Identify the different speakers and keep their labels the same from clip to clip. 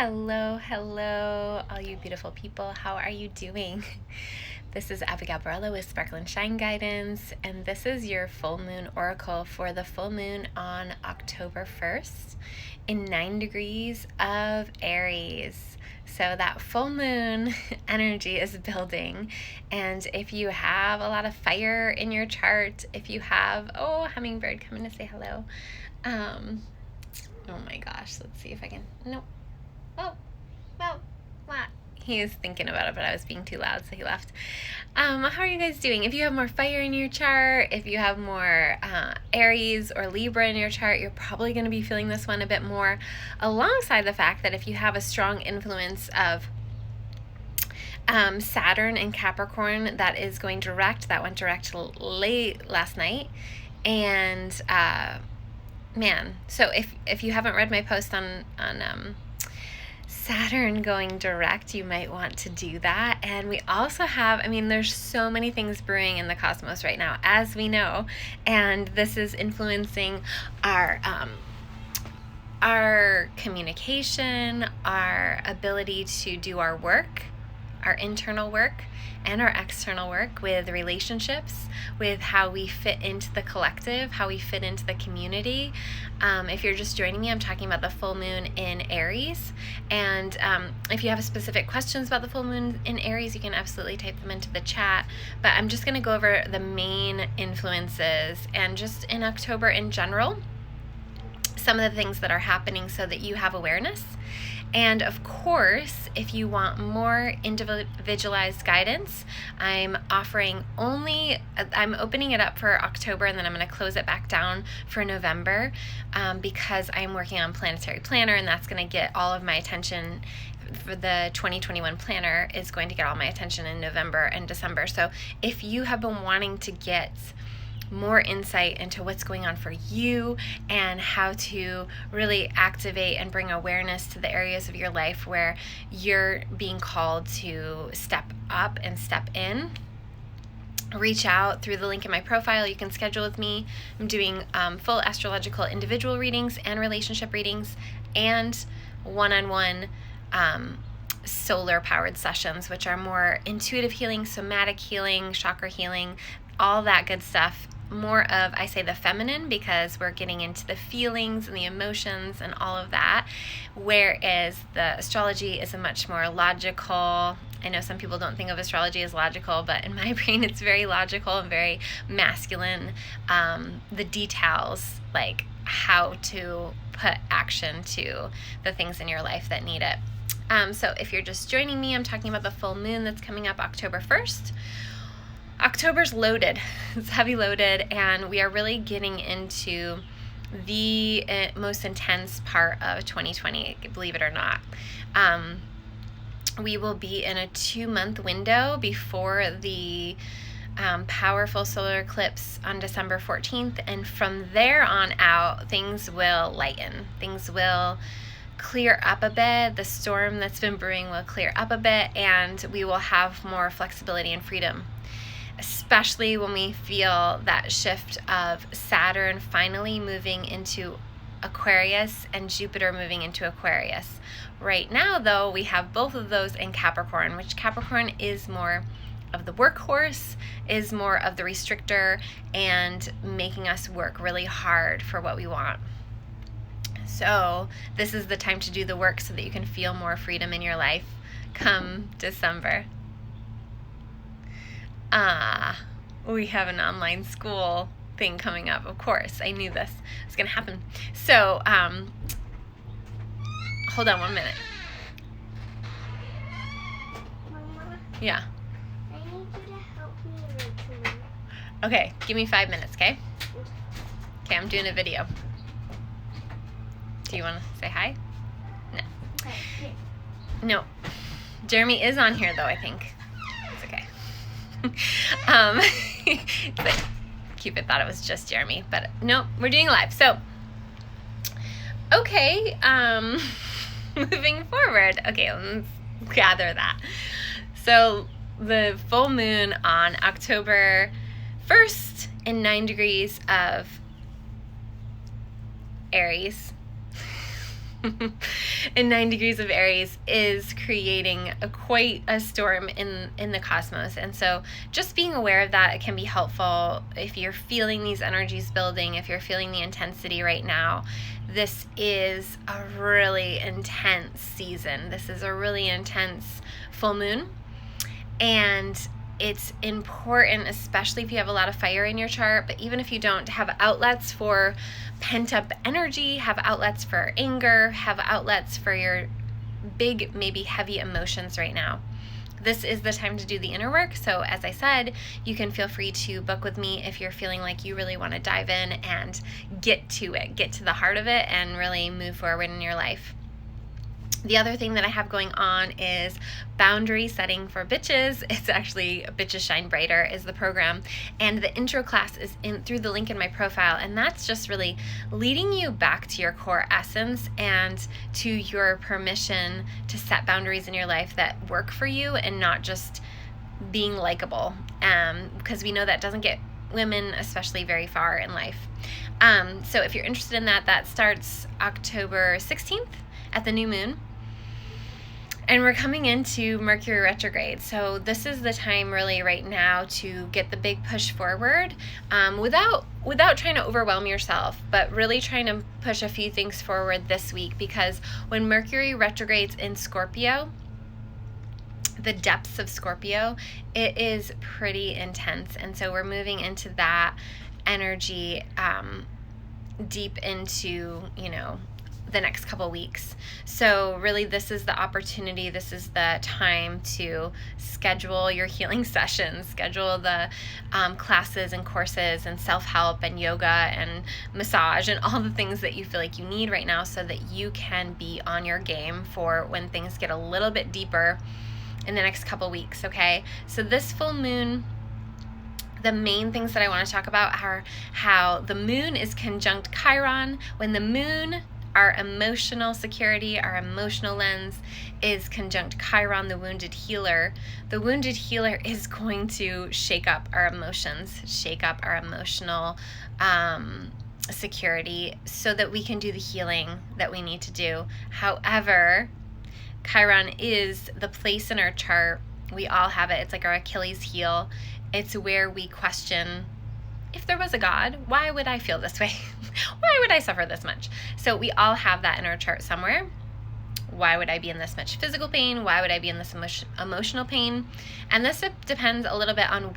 Speaker 1: Hello, all you beautiful people. How are you doing? This is Abigail Barella with Sparkle and Shine Guidance, and this is your full moon oracle for the full moon on October 1st in 9 degrees of Aries. So that full moon energy is building, and if you have a lot of fire in your chart, if you have, hummingbird coming to say hello. Oh my gosh, let's see if I can, nope. What? He was thinking about it, but I was being too loud, so he left. How are you guys doing? If you have more fire in your chart, if you have more Aries or Libra in your chart, you're probably going to be feeling this one a bit more, alongside the fact that if you have a strong influence of Saturn and Capricorn, that is going direct. That went direct late last night. And so if you haven't read my post on Saturn going direct, you might want to do that. And we also have, there's so many things brewing in the cosmos right now, as we know, and this is influencing our communication, our ability to do our work, our internal work and our external work, with relationships, with how we fit into the collective, how we fit into the community. If you're just joining me, I'm talking about the full moon in Aries. And if you have specific questions about the full moon in Aries, you can absolutely type them into the chat. But I'm just going to go over the main influences and just in October in general, some of the things that are happening so that you have awareness. And of course, if you want more individualized guidance, I'm opening it up for October, and then I'm going to close it back down for November, because I'm working on Planetary Planner, and that's going to get all of my attention. For the 2021 planner is going to get all my attention in November and December. So if you have been wanting to get more insight into what's going on for you and how to really activate and bring awareness to the areas of your life where you're being called to step up and step in, reach out through the link in my profile. You can schedule with me. I'm doing full astrological individual readings and relationship readings and one-on-one solar powered sessions, which are more intuitive healing, somatic healing, chakra healing, all that good stuff. More of, I say, the feminine, because we're getting into the feelings and the emotions and all of that, whereas the astrology is a much more logical. I know some people don't think of astrology as logical, but in my brain it's very logical and very masculine. The details, like how to put action to the things in your life that need it. So if you're just joining me, I'm talking about the full moon that's coming up October 1st. October's loaded. It's heavy loaded, and we are really getting into the most intense part of 2020, believe it or not. We will be in a 2-month window before the powerful solar eclipse on December 14th, and from there on out, things will lighten. Things will clear up a bit. The storm that's been brewing will clear up a bit, and we will have more flexibility and freedom, especially when we feel that shift of Saturn finally moving into Aquarius and Jupiter moving into Aquarius. Right now, though, we have both of those in Capricorn, which Capricorn is more of the workhorse, is more of the restrictor, and making us work really hard for what we want. So this is the time to do the work so that you can feel more freedom in your life come December. We have an online school thing coming up. Of course, I knew this was going to happen. So, hold on 1 minute.
Speaker 2: Mama,
Speaker 1: Yeah.
Speaker 2: I need you to help me with me.
Speaker 1: Okay, give me 5 minutes, okay? Okay, I'm doing a video. Do you want to say hi? No.
Speaker 2: Okay, here.
Speaker 1: No. Jeremy is on here, though, I think. It's okay. But Cupid thought it was just Jeremy, but no, we're doing live. So, okay, moving forward. Okay, let's gather that. So, the full moon on October 1st in 9 degrees of Aries in 9 degrees of Aries is creating quite a storm in the cosmos. And so just being aware of that, it can be helpful if you're feeling these energies building, if you're feeling the intensity right now. This is a really intense season. This is a really intense full moon. And it's important, especially if you have a lot of fire in your chart, but even if you don't, to have outlets for pent-up energy, have outlets for anger, have outlets for your big, maybe heavy emotions right now. This is the time to do the inner work. So as I said, you can feel free to book with me if you're feeling like you really want to dive in and get to it, get to the heart of it, and really move forward in your life. The other thing that I have going on is boundary setting for bitches. It's actually Bitches Shine Brighter is the program, and the intro class is in through the link in my profile, and that's just really leading you back to your core essence and to your permission to set boundaries in your life that work for you and not just being likable, because we know that doesn't get women especially very far in life. So if you're interested in that, that starts October 16th at the new moon. And we're coming into Mercury retrograde. So this is the time really right now to get the big push forward, without trying to overwhelm yourself, but really trying to push a few things forward this week, because when Mercury retrogrades in Scorpio, the depths of Scorpio, it is pretty intense. And so we're moving into that energy deep into, the next couple weeks. So really this is the opportunity, this is the time to schedule your healing sessions, schedule the classes and courses and self-help and yoga and massage and all the things that you feel like you need right now, so that you can be on your game for when things get a little bit deeper in the next couple weeks, okay? So this full moon, the main things that I want to talk about are how the moon is conjunct Chiron. When the moon, our emotional security, our emotional lens, is conjunct Chiron, the wounded healer. The wounded healer is going to shake up our emotions, shake up our emotional security, so that we can do the healing that we need to do. However, Chiron is the place in our chart, we all have it, it's like our Achilles heel. It's where we question, if there was a God, why would I feel this way? Why would I suffer this much? So we all have that in our chart somewhere. Why would I be in this much physical pain? Why would I be in this emotional pain? And this depends a little bit on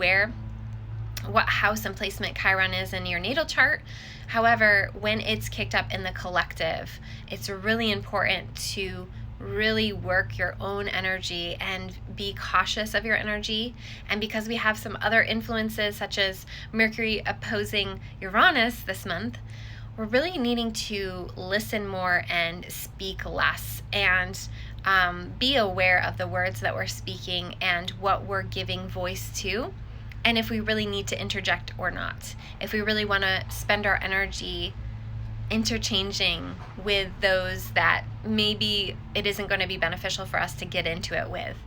Speaker 1: what house and placement Chiron is in your natal chart. However, when it's kicked up in the collective, it's really important to really work your own energy and be cautious of your energy. And because we have some other influences, such as Mercury opposing Uranus this month, we're really needing to listen more and speak less, and be aware of the words that we're speaking and what we're giving voice to, and if we really need to interject or not, if we really want to spend our energy interchanging with those that maybe it isn't going to be beneficial for us to get into it with.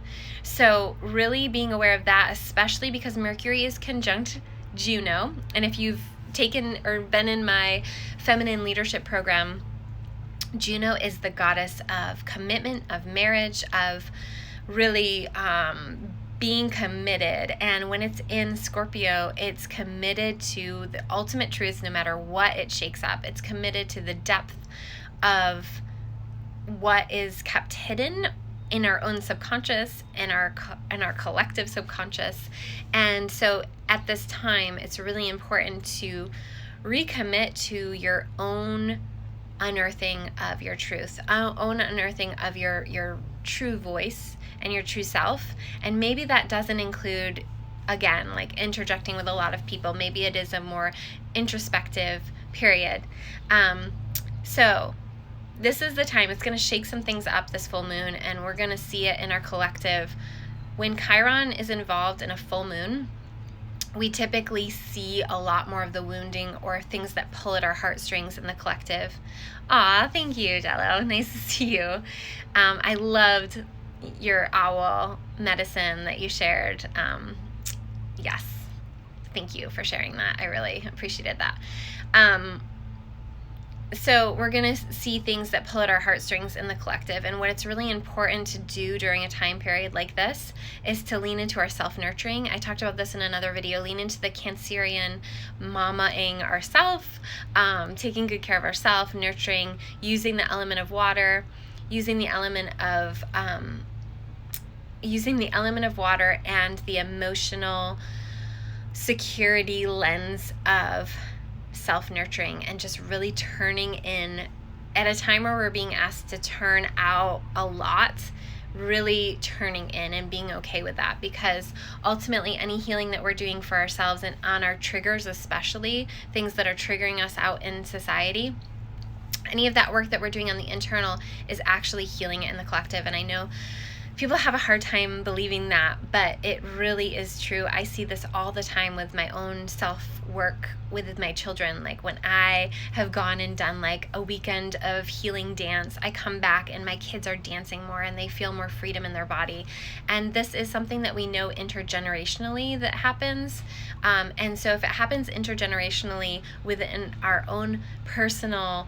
Speaker 1: So really being aware of that, especially because Mercury is conjunct Juno. And if you've taken or been in my feminine leadership program, Juno is the goddess of commitment, of marriage, of really being committed. And when it's in Scorpio, it's committed to the ultimate truths no matter what it shakes up. It's committed to the depth of what is kept hidden in our own subconscious and our collective subconscious. And so at this time, it's really important to recommit to your own unearthing of your truth, own unearthing of your true voice and your true self. And maybe that doesn't include, again, like interjecting with a lot of people. Maybe it is a more introspective period. So this is the time. It's going to shake some things up this full moon, and we're going to see it in our collective. When Chiron is involved in a full moon, we typically see a lot more of the wounding or things that pull at our heartstrings in the collective. Aw, thank you, Jello. Nice to see you. I loved your owl medicine that you shared. Yes, thank you for sharing that. I really appreciated that. So we're going to see things that pull at our heartstrings in the collective. And what it's really important to do during a time period like this is to lean into our self-nurturing. I talked about this in another video. Lean into the Cancerian mama-ing ourselves, taking good care of ourselves, nurturing, using the element of water, using the element of water and the emotional security lens of self-nurturing, and just really turning in at a time where we're being asked to turn out a lot, really turning in and being okay with that, because ultimately any healing that we're doing for ourselves and on our triggers, especially things that are triggering us out in society, any of that work that we're doing on the internal is actually healing it in the collective. And I know people have a hard time believing that, but it really is true. I see this all the time with my own self-work with my children. Like when I have gone and done like a weekend of healing dance, I come back and my kids are dancing more and they feel more freedom in their body. And this is something that we know intergenerationally that happens. And so if it happens intergenerationally within our own personal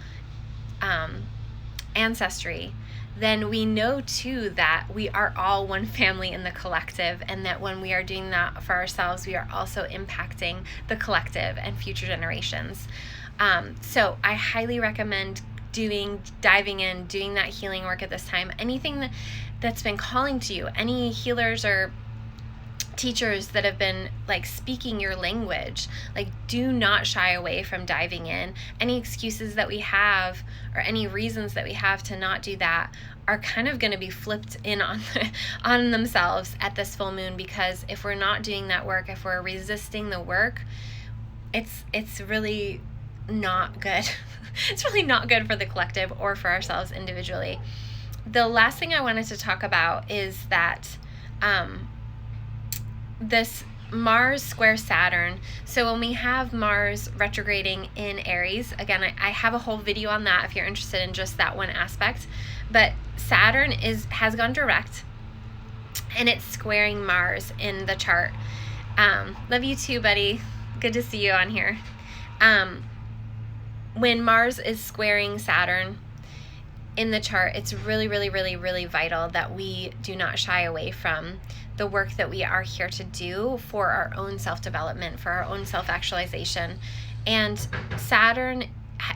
Speaker 1: ancestry, then we know too that we are all one family in the collective, and that when we are doing that for ourselves, we are also impacting the collective and future generations. So I highly recommend diving in, doing that healing work at this time. Anything that's been calling to you, any healers or teachers that have been like speaking your language, like do not shy away from diving in. Any excuses that we have or any reasons that we have to not do that are kind of going to be flipped in on themselves at this full moon, because if we're not doing that work, if we're resisting the work, it's really not good. It's really not good for the collective or for ourselves individually. The last thing I wanted to talk about is that this Mars square Saturn. So when we have Mars retrograding in Aries, again, I have a whole video on that if you're interested in just that one aspect, but Saturn has gone direct and it's squaring Mars in the chart. Love you too, buddy. Good to see you on here. When Mars is squaring Saturn in the chart, it's really, really, really, really vital that we do not shy away from the work that we are here to do for our own self-development, for our own self-actualization. And Saturn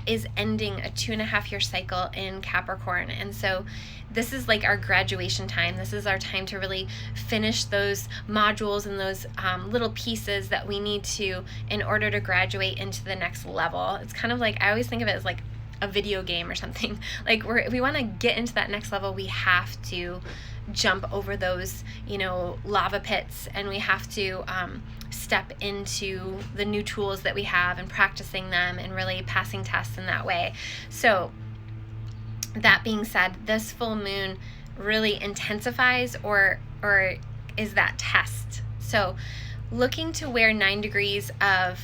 Speaker 1: is ending a 2.5-year cycle in Capricorn. And so this is like our graduation time. This is our time to really finish those modules and those little pieces that we need to in order to graduate into the next level. It's kind of like, I always think of it as like a video game or something. Like if we want to get into that next level, we have to jump over those, lava pits, and we have to step into the new tools that we have and practicing them and really passing tests in that way. So that being said, this full moon really intensifies or is that test. So looking to where 9 degrees of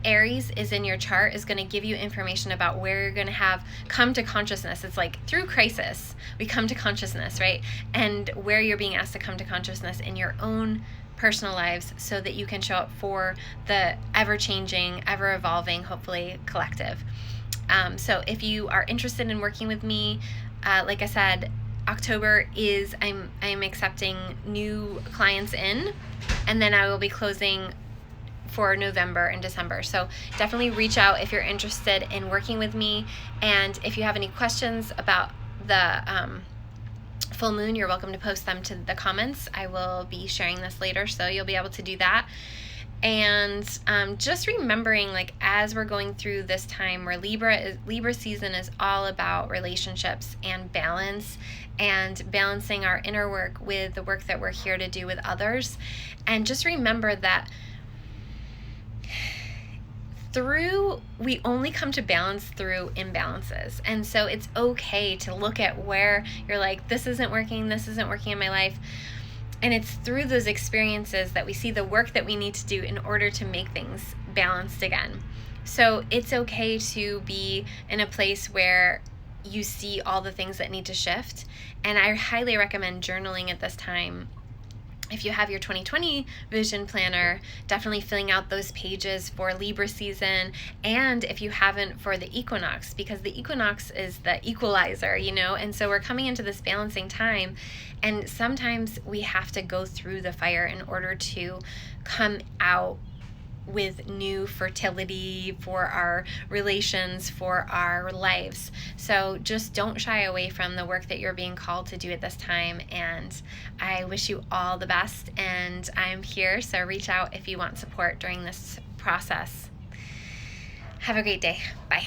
Speaker 1: Aries is in your chart is going to give you information about where you're going to have come to consciousness. It's like through crisis, we come to consciousness, right? And where you're being asked to come to consciousness in your own personal lives so that you can show up for the ever-changing, ever-evolving, hopefully, collective. So if you are interested in working with me, like I said, October is, I'm accepting new clients in, and then I will be closing for November and December. So definitely reach out if you're interested in working with me. And if you have any questions about the full moon, you're welcome to post them to the comments. I will be sharing this later, so you'll be able to do that. And just remembering, like, as we're going through this time where Libra season is all about relationships and balance, and balancing our inner work with the work that we're here to do with others. And just remember that we only come to balance through imbalances. And so it's okay to look at where you're like, this isn't working in my life. And it's through those experiences that we see the work that we need to do in order to make things balanced again. So it's okay to be in a place where you see all the things that need to shift. And I highly recommend journaling at this time if you have your 2020 vision planner, definitely filling out those pages for Libra season, and if you haven't, for the equinox, because the equinox is the equalizer, you know, and so we're coming into this balancing time, and sometimes we have to go through the fire in order to come out with new fertility for our relations, for our lives. So just don't shy away from the work that you're being called to do at this time, and I wish you all the best, and I'm here, so reach out if you want support during this process. Have a great day. Bye.